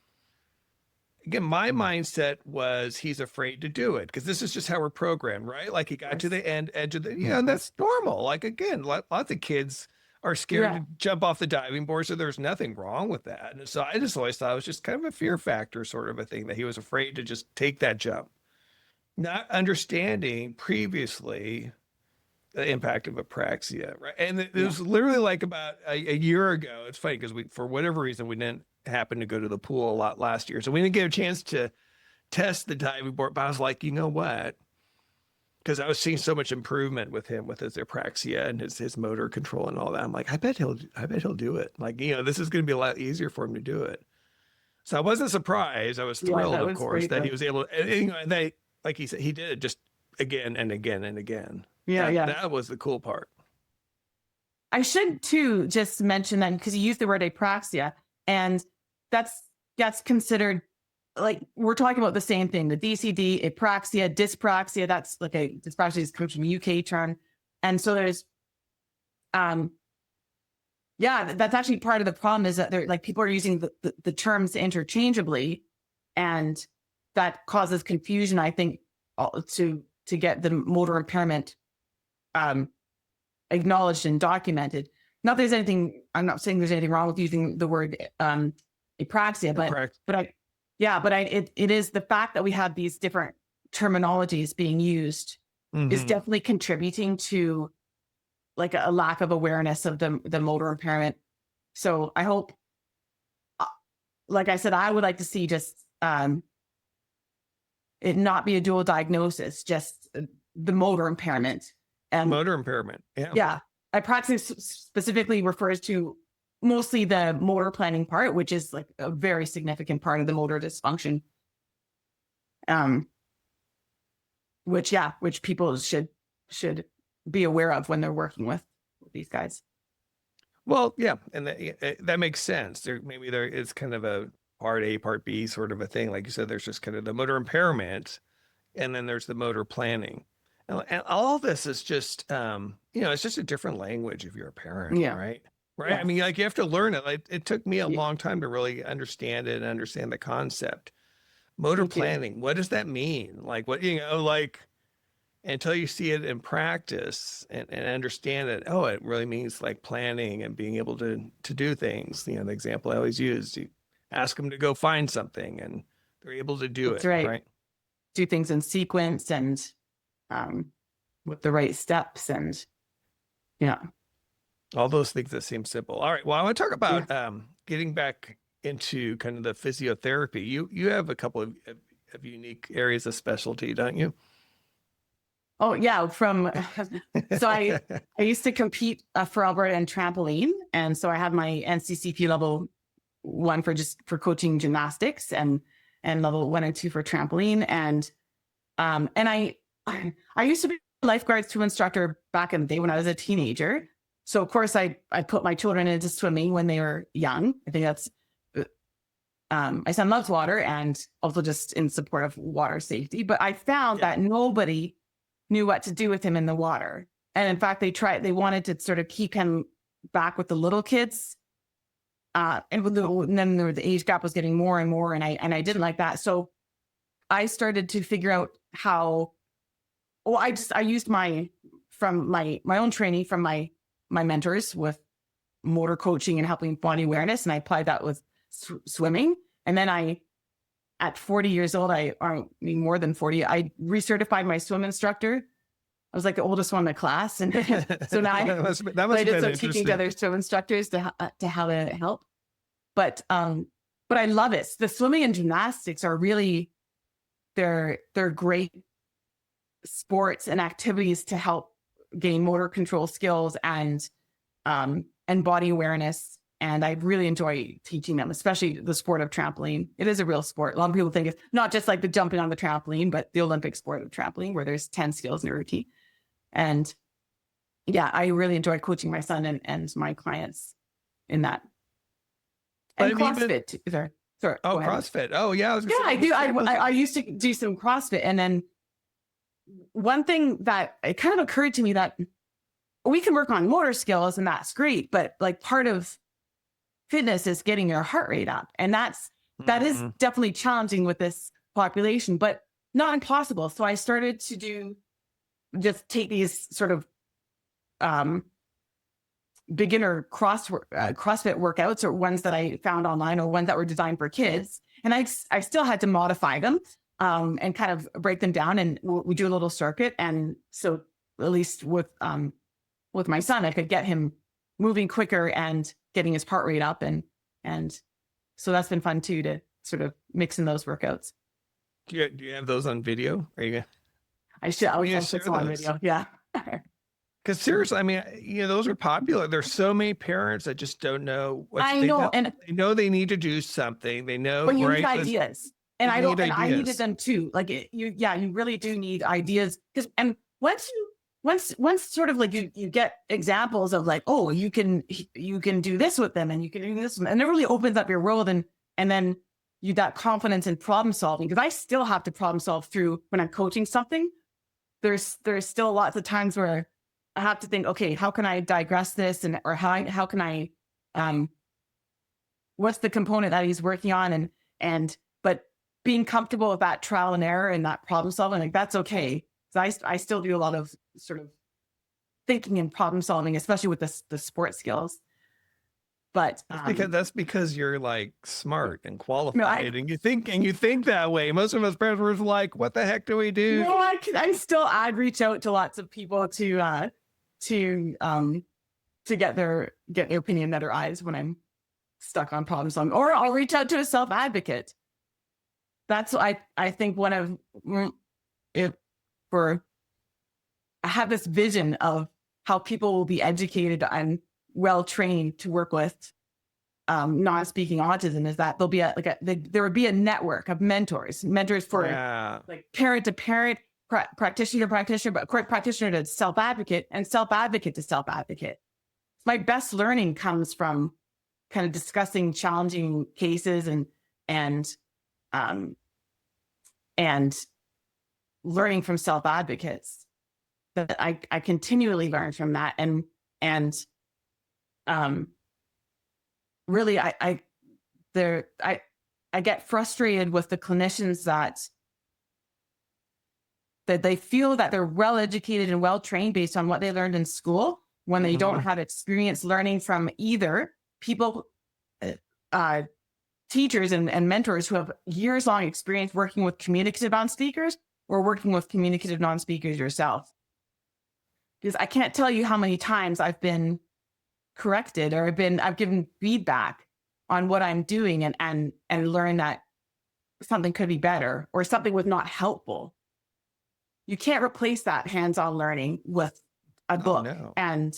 again, my mindset was he's afraid to do it because this is just how we're programmed, right? Like he got to the edge of the, and that's normal. Like, again, lots of kids are scared to jump off the diving board. So there's nothing wrong with that. And so I just always thought it was just kind of a fear factor sort of a thing, that he was afraid to just take that jump, not understanding previously the impact of apraxia, right? And it was literally like about a year ago. It's funny because for whatever reason, we didn't happen to go to the pool a lot last year. So we didn't get a chance to test the diving board, but I was like, you know what? Because I was seeing so much improvement with him, with his apraxia and his motor control and all that. I'm like, I bet he'll do it. Like, this is going to be a lot easier for him to do it. So I wasn't surprised. I was thrilled, of course, that he was able to, and they, like he said, he did it just again and again and again. That was the cool part. I should too just mention that, because you used the word apraxia, and that's considered, like, we're talking about the same thing, the DCD, apraxia, dyspraxia. That's like dyspraxia comes from UK term. And so there's, that's actually part of the problem, is that they're like, people are using the terms interchangeably, and that causes confusion, I think, to get the motor impairment acknowledged and documented. Not there's anything, I'm not saying there's anything wrong with using the word apraxia, it is the fact that we have these different terminologies being used is definitely contributing to like a lack of awareness of the motor impairment. So I hope, like I said, I would like to see just it not be a dual diagnosis, just the motor impairment. And motor impairment. Yeah. Apraxia specifically refers to mostly the motor planning part, which is like a very significant part of the motor dysfunction. Which people should be aware of when they're working with these guys. Well, yeah, and that makes sense. Maybe there is kind of a part A, part B sort of a thing. Like you said, there's just kind of the motor impairment, and then there's the motor planning. And all this is just, it's just a different language if you're a parent, right? Right. Yeah. I mean, like, you have to learn it. Like, it took me a long time to really understand it and understand the concept. Motor planning, what does that mean? Like, what, until you see it in practice and understand it, it really means like planning and being able to do things. The example I always use, you ask them to go find something and they're able to do it. Right. Do things in sequence and with the right steps, and all those things that seem simple. All right. Well, I want to talk about getting back into kind of the physiotherapy. You have a couple of unique areas of specialty, don't you? Oh yeah. So I used to compete for Alberta in trampoline, and so I had my NCCP level 1 for coaching gymnastics, and level 1 and 2 for trampoline, and I used to be a lifeguard swim instructor back in the day when I was a teenager. So of course I put my children into swimming when they were young. I think that's, my son loves water, and also just in support of water safety. But I found that nobody knew what to do with him in the water. And in fact, they wanted to sort of keep him back with the little kids. And then the age gap was getting more and more, and I didn't like that. So I started to figure out how, I used my own training from my mentors with motor coaching and helping body awareness, and I applied that with swimming. And then at 40 years old, more than 40, I recertified my swim instructor I was like the oldest one in the class. And so now I did some teaching to other swim instructors to how to help. But I love it. The swimming and gymnastics are really, they're great sports and activities to help gain motor control skills and body awareness. And I really enjoy teaching them, especially the sport of trampoline. It is a real sport. A lot of people think it's not just like the jumping on the trampoline, but the Olympic sport of trampoline, where there's 10 skills in a routine. And yeah, I really enjoy coaching my son and my clients in that. And CrossFit too. Sorry. Oh, CrossFit. Oh, yeah. I do. I used to do some CrossFit. And then one thing that it kind of occurred to me that we can work on motor skills and that's great. But like part of fitness is getting your heart rate up. And that is definitely challenging with this population, but not impossible. So I started to just take these sort of beginner CrossFit workouts, or ones that I found online, or ones that were designed for kids. And I still had to modify them and kind of break them down. And we do a little circuit. And so at least with my son, I could get him moving quicker and getting his heart rate up. And so that's been fun too, to sort of mix in those workouts. Do you have those on video? Are you? I should. I'll put them on video. Yeah. Because seriously, I mean, those are popular. There's so many parents that just don't know what I know. And they know they need to do something. They know, but you need ideas. And I don't, and I needed them too. Like you really do need ideas. And once sort of like you get examples of like, oh, you can do this with them and you can do this. And it really opens up your world. And then you got confidence in problem solving. Because I still have to problem solve through when I'm coaching something. There's still lots of times where I have to think, okay, how can I digress this? Or how can I, what's the component that he's working on? But being comfortable with that trial and error and that problem solving, like that's okay. So I still do a lot of sort of thinking and problem solving, especially with the sports skills. But that's because you're like smart and qualified, and you think that way. Most of us parents were like, "What the heck do we do?" No, I'd reach out to lots of people to get their opinion, their eyes when I'm stuck on problem solving, or I'll reach out to a self advocate. That's what I think one of I have this vision of how people will be educated and well trained to work with non-speaking autism, is that there'll be there would be a network of mentors for like parent to parent, practitioner to practitioner, but practitioner to self-advocate, and self-advocate to self-advocate. My best learning comes from kind of discussing challenging cases and learning from self-advocates. That I continually learn from that, and really I get frustrated with the clinicians that they feel that they're well educated and well trained based on what they learned in school, when they don't have experience learning from either people, teachers and mentors who have years long experience working with communicative non-speakers, or working with communicative non-speakers yourself. Because I can't tell you how many times I've been corrected, or I've given feedback on what I'm doing and learned that something could be better, or something was not helpful. You can't replace that hands-on learning with a book and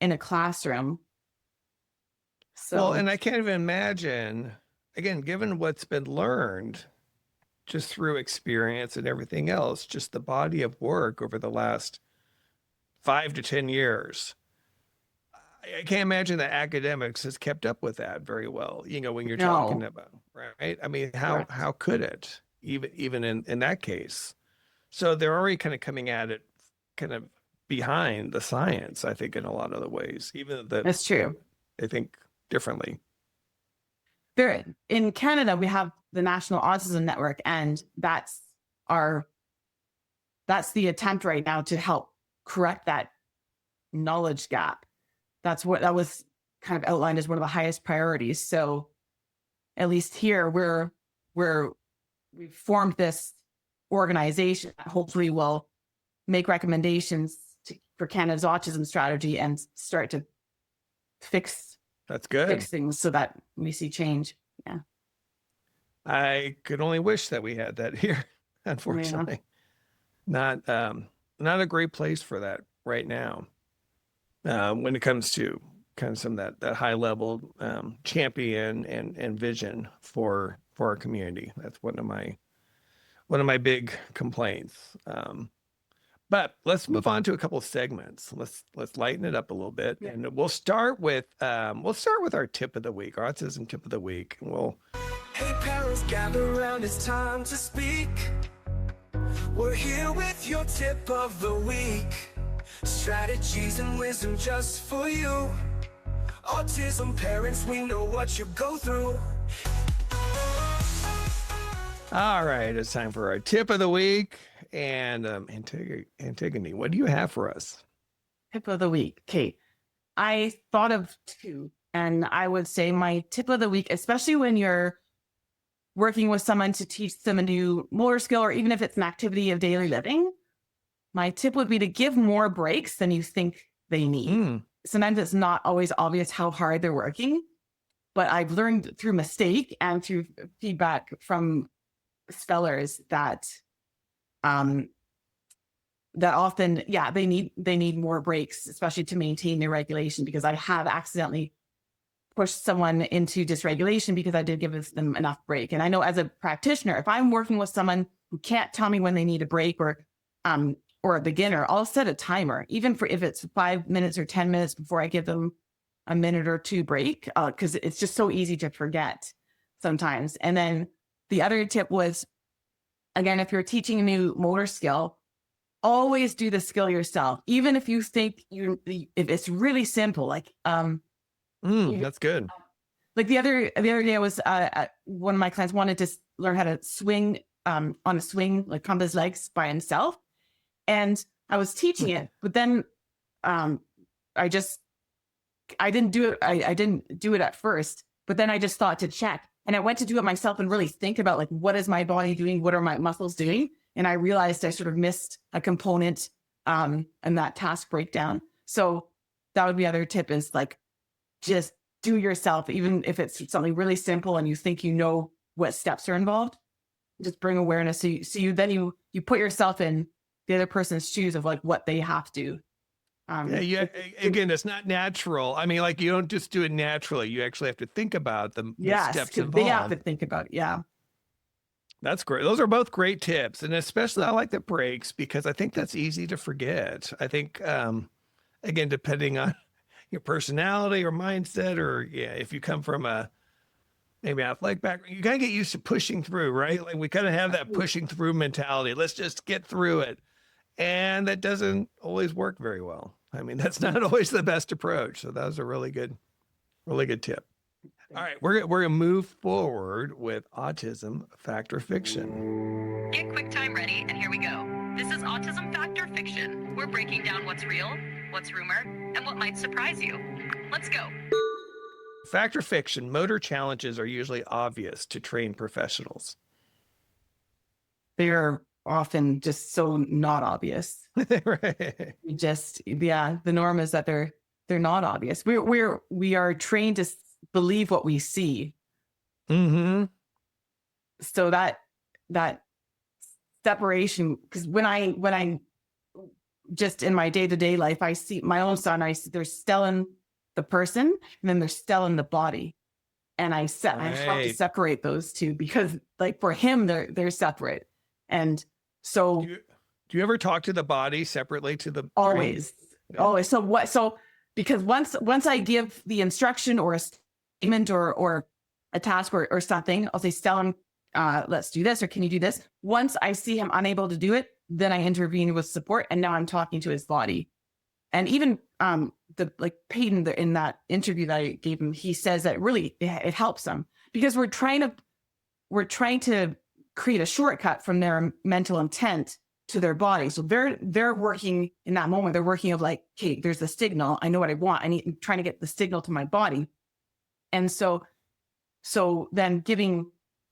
in a classroom. So, well, and I can't even imagine, again, given what's been learned just through experience and everything else, just the body of work over the last 5 to 10 years. I can't imagine that academics has kept up with that very well, when you're talking about, right? I mean, how could it, even in that case? So they're already kind of coming at it kind of behind the science, I think, in a lot of the ways, even that that's true. They think differently. In Canada, we have the National Autism Network, and that's the attempt right now to help correct that knowledge gap. That was kind of outlined as one of the highest priorities. So at least here we've formed this organization that hopefully will make recommendations for Canada's autism strategy and start to fix things so that we see change. Yeah. I could only wish that we had that here, unfortunately. Yeah. Not a great place for that right now. When it comes to kind of some of that high level champion and vision for our community. That's one of my big complaints. But let's move on to a couple of segments. Let's lighten it up a little bit, and we'll start with our tip of the week, our autism tip of the week. Hey parents, gather around, it's time to speak. We're here with your tip of the week. Strategies and wisdom just for you. Autism parents, we know what you go through. All right, it's time for our tip of the week. And Antigone, what do you have for us? Tip of the week. Okay. I thought of two, and I would say my tip of the week, especially when you're working with someone to teach them a new motor skill, or even if it's an activity of daily living, my tip would be to give more breaks than you think they need. Sometimes it's not always obvious how hard they're working, but I've learned through mistake and through feedback from spellers that often, they need more breaks, especially to maintain their regulation, because I have accidentally pushed someone into dysregulation because I did give them enough break. And I know as a practitioner, if I'm working with someone who can't tell me when they need a break, or a beginner, I'll set a timer, even for if it's 5 minutes or 10 minutes before I give them a minute or two break, because it's just so easy to forget sometimes. And then the other tip was, again, if you're teaching a new motor skill, always do the skill yourself, even if you think if it's really simple. Like, that's good. Like the other day, I was one of my clients wanted to learn how to swing on a swing, like come his legs by himself, and I was teaching it, but then I didn't do it. I didn't do it at first, but then I just thought to check. And I went to do it myself and really think about, like, what is my body doing? What are my muscles doing? And I realized I sort of missed a component in that task breakdown. So that would be the other tip, is like, just do yourself, even if it's something really simple and you think you know what steps are involved. Just bring awareness. So you put yourself in the other person's shoes of like what they have to. Again, it's not natural. I mean, like, you don't just do it naturally. You actually have to think about the steps involved. They have to think about it. Yeah. That's great. Those are both great tips. And especially I like the breaks, because I think that's easy to forget. I think, again, depending on your personality or mindset, or if you come from maybe athletic background, you gotta get used to pushing through, right? Like, we kind of have that pushing through mentality. Let's just get through it. And that doesn't always work very well. I mean, that's not always the best approach. So that was a really good tip. All right, we're gonna move forward with autism fact or fiction. Get QuickTime ready, and here we go. This is Autism Fact or Fiction. We're breaking down what's real, what's rumor, and what might surprise you. Let's go. Fact or fiction, motor challenges are usually obvious to trained professionals. They're often just so not obvious. Right. The norm is that they're not obvious. We are trained to believe what we see. Mm-hmm. So that separation, because when I just in my day-to-day life, I see my own son, they're still in the person, and then they're still in the body. And I have to separate those two, because like for him, they're separate. And so do you ever talk to the body separately to the always brain? Always. So because once I give the instruction or a statement or a task or something, I'll say, Stellan, let's do this, or can you do this? Once I see him unable to do it, then I intervene with support, and now I'm talking to his body. And even Peyton, in that interview that I gave him, he says that really it helps him, because we're trying to create a shortcut from their mental intent to their body. So they're working in that moment. They're working of like, okay, there's the signal. I know what I want. I'm trying to get the signal to my body. And so then giving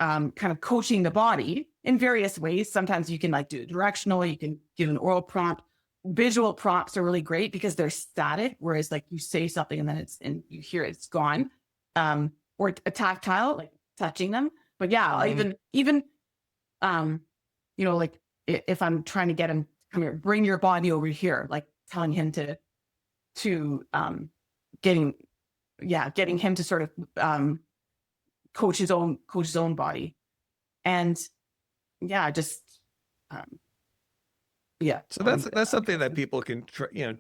kind of coaching the body in various ways. Sometimes you can like do it directional, you can give an oral prompt. Visual prompts are really great because they're static, whereas like you say something and then and you hear it's gone. Or a tactile, like touching them. But yeah, even like if I'm trying to get him, come here, bring your body over here, like telling him to getting him to sort of coach his own body. And so that's something that people can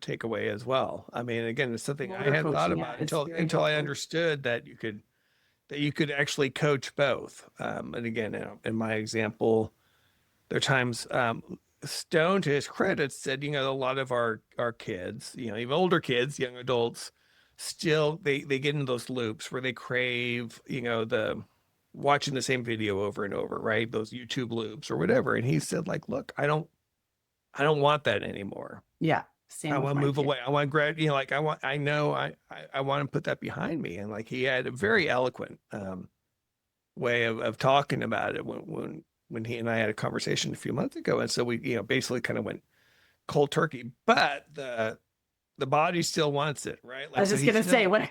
take away as well. I mean, again, it's something I hadn't thought about until I understood that you could actually coach both. And again, in my example, there are times Stone, to his credit, said, a lot of our kids, even older kids, young adults, still they get into those loops where they crave, the watching the same video over and over, right? Those YouTube loops or whatever. And he said, like, look, I don't want that anymore. Yeah. I want to move away. I want to grab, I want to put that behind me. And like, he had a very eloquent way of talking about it when he and I had a conversation a few months ago. And so we, basically kind of went cold turkey, but the body still wants it, right? Like, I was just going to say, what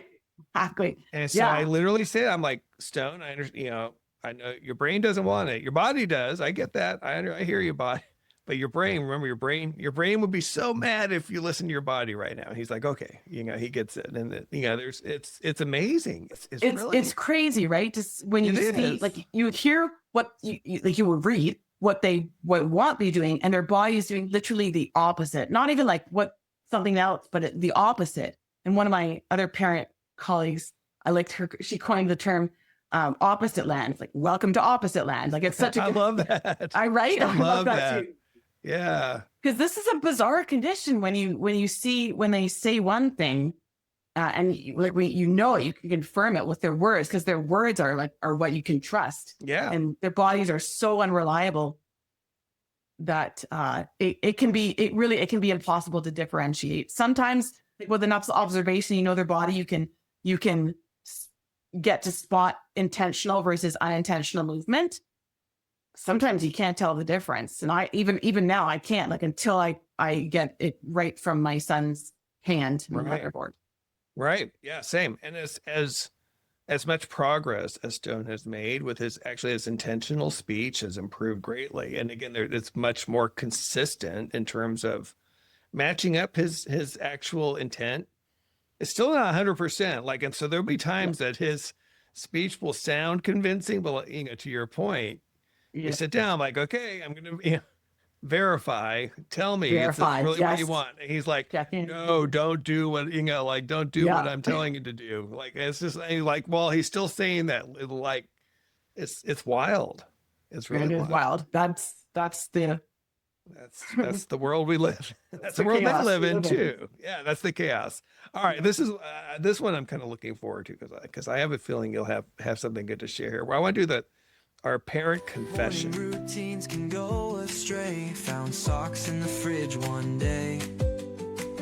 exactly? And so I literally said, I'm like, Stone, I understand, I know your brain doesn't want it. Your body does. I get that. I hear you, body. But your brain, remember your brain would be so mad if you listen to your body right now. And he's like, okay, he gets it. And it's amazing. It's crazy, right? Just when you see, like you would hear what you would read what they want be doing, and their body is doing literally the opposite. Not even like what something else, but the opposite. And one of my other parent colleagues, I liked her. She coined the term opposite land. It's like, welcome to opposite land. Like, it's such a I love that. I love that too. Yeah. Because this is a bizarre condition when they say one thing and you can confirm it with their words, because their words are what you can trust. Yeah. And their bodies are so unreliable that it can be impossible to differentiate. Sometimes, like, with enough observation, their body, you can get to spot intentional versus unintentional movement. Sometimes you can't tell the difference. And I even now I can't, like, until I get it right from my son's hand on the letterboard. Right. Yeah, same. And as much progress as Stone has made with his intentional speech has improved greatly. And again, it's much more consistent in terms of matching up his actual intent. It's still not 100%. Like, and so there'll be times that his speech will sound convincing, but to your point, you sit down, like, okay, I'm going to verify. Tell me, is this really what you want? And he's like, no, don't do what, don't do what I'm telling you to do. Like, it's just like, well, he's still saying that, like, it's wild. It's really wild. That's the world we live. That's the world they live in too. Yeah, that's the chaos. All right, this one I'm kind of looking forward to because I have a feeling you'll have something good to share here. Well, I want to do our parent confession. Routines can go astray. Found socks in the fridge one day.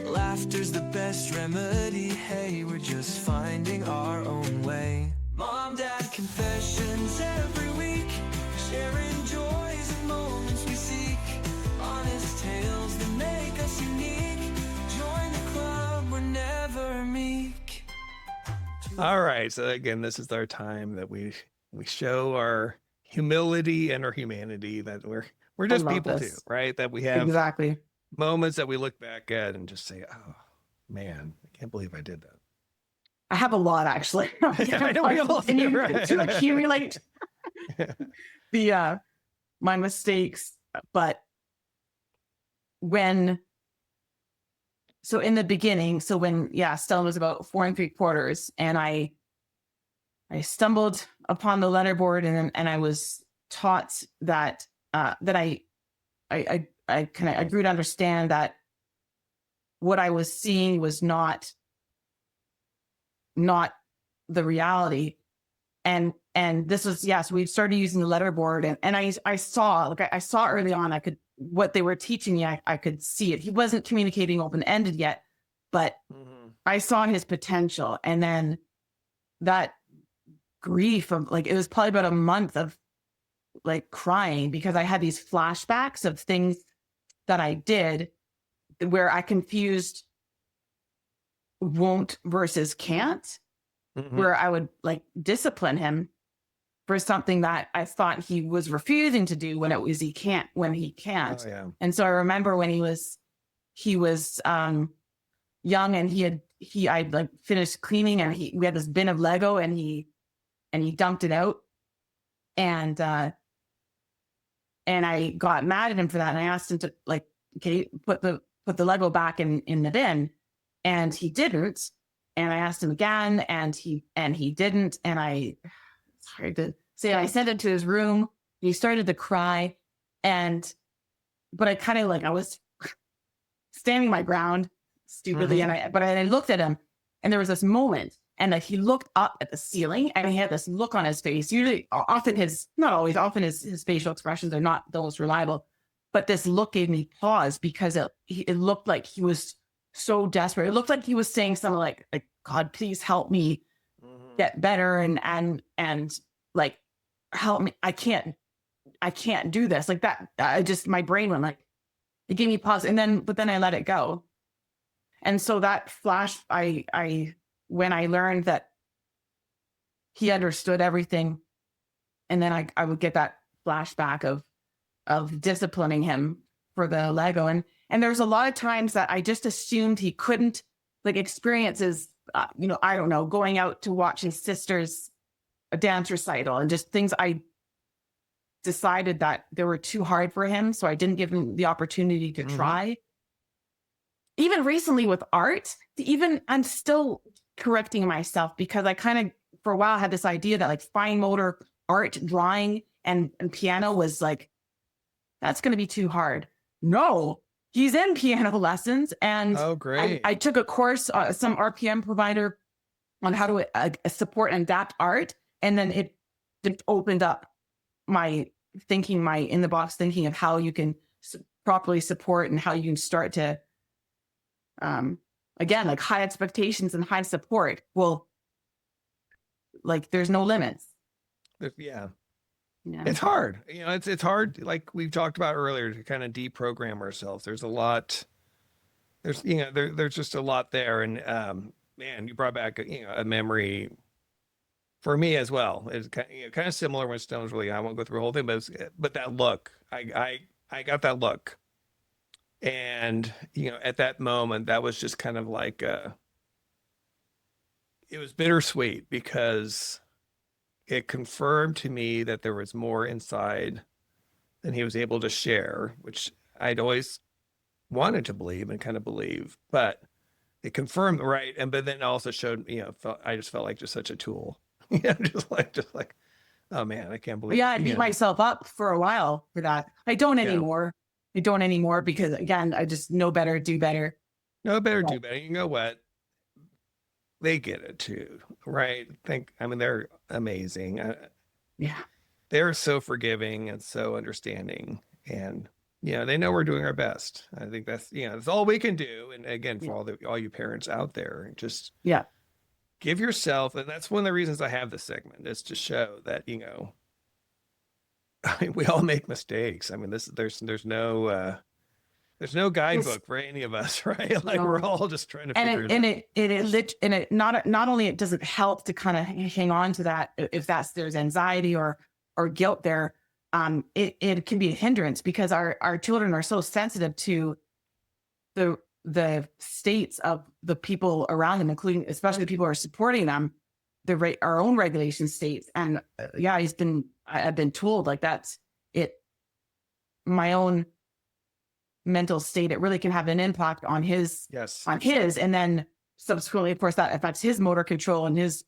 Laughter's the best remedy. Hey, we're just finding our own way. Mom, dad, confessions every week. Sharing joys and moments we seek. Honest tales that make us unique. Join the club, we're never meek. All right, so again, this is our time that we show our humility and our humanity, that we're just people too, right? That we have moments that we look back at and just say, oh man, I can't believe I did that. I have a lot, actually. I know we all do, right? To accumulate my mistakes. But in the beginning, when Stella was about 4 3/4, and I stumbled upon the letterboard, and I was taught that I grew to understand that what I was seeing was not the reality. And this was, so we started using the letterboard, and I saw early on, what they were teaching me, I could see it. He wasn't communicating open-ended yet, but I saw his potential. And then that grief of, like, it was probably about a month of like crying because I had these flashbacks of things that I did where I confused won't versus can't, where I would like discipline him for something that I thought he was refusing to do when he can't. Oh, yeah. And so I remember when he was young and I like finished cleaning and we had this bin of Lego and he dumped it out. And I got mad at him for that. And I asked him to like, okay, put the Lego back in the bin. And he didn't. And I asked him again and he didn't. And it's hard to say, I sent him to his room. He started to cry. But I kind of like, I was standing my ground stupidly. But I looked at him and there was this moment and like he looked up at the ceiling and he had this look on his face. Usually, often not always, often his facial expressions are not the most reliable, but this look gave me pause because it looked like he was so desperate. It looked like he was saying something like God, please help me get better and like help me. I can't do this like that. My brain went like, it gave me pause but then I let it go. And so that flash, when I learned that he understood everything, and then I would get that flashback of disciplining him for the Lego. And there's a lot of times that I just assumed he couldn't like experiences, I don't know, going out to watch his sister's dance recital and just things I decided that they were too hard for him. So I didn't give him the opportunity to try. Even recently with art, I'm still correcting myself because I kind of, for a while, had this idea that like fine motor art, drawing, and piano was like, that's going to be too hard. No, he's in piano lessons. And oh, great. I took a course, some RPM provider on how to support and adapt art. And then it opened up my thinking, my in the box thinking of how you can properly support and how you can start to, again, like high expectations and high support. Well, like there's no limits. Yeah. It's hard. It's hard. Like we've talked about earlier to kind of deprogram ourselves. There's a lot, there's just a lot there. And, man, you brought back, a memory for me as well. It's kind of similar when Stone's really, I won't go through the whole thing, but that look, I got that look. And, at that moment, that was just kind of like, it was bittersweet because it confirmed to me that there was more inside than he was able to share, which I'd always wanted to believe and kind of believe, but it confirmed, right. But then also showed, I just felt like just such a tool. Just like, oh man, I can't believe. Yeah, I beat myself up for a while for that. I don't anymore. I don't anymore because again, I just know better, do better. Know better, do better. You know what? They get it too, right? They're amazing. Yeah. They're so forgiving and so understanding. And, they know we're doing our best. I think that's all we can do. And again, for all you parents out there, just give yourself, and that's one of the reasons I have this segment, is to show that, we all make mistakes. There's no guidebook for any of us, right? Like we're all just trying to figure it out. Not only it doesn't help to kind of hang on to that if there's anxiety or guilt there, it can be a hindrance because our children are so sensitive to the states of the people around them, including especially the people who are supporting them, our own regulation states. And I've been told like that's it. My own mental state, it really can have an impact on his, and then subsequently, of course, that affects his motor control and his.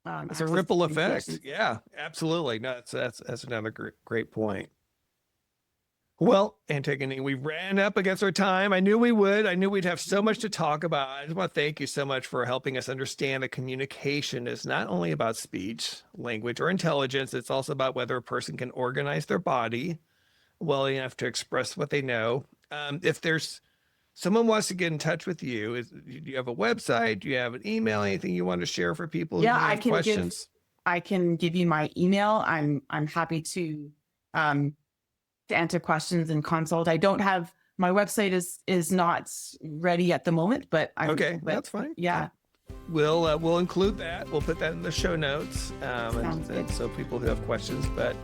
It's a ripple effect. Yeah, absolutely. No, that's another great point. Well, Antigone, we ran up against our time. I knew we would. I knew we'd have so much to talk about. I just want to thank you so much for helping us understand that communication is not only about speech, language, or intelligence. It's also about whether a person can organize their body well enough to express what they know. If there's someone wants to get in touch with you, do you have a website? Do you have an email? Anything you want to share for people? Yeah, who have I can questions? I can give you my email. I'm happy to answer questions and consult. I don't have, my website is not ready at the moment, but that's fine. Yeah. We'll include that. We'll put that in the show notes, Sounds good. so people who have questions. But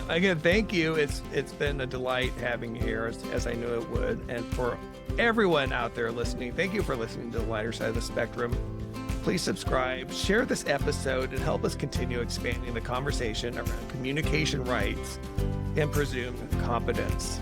again, thank you. It's been a delight having you here, as I knew it would. And for everyone out there listening, thank you for listening to The Lighter Side of the Spectrum. Please subscribe, share this episode, and help us continue expanding the conversation around communication rights and presumed competence.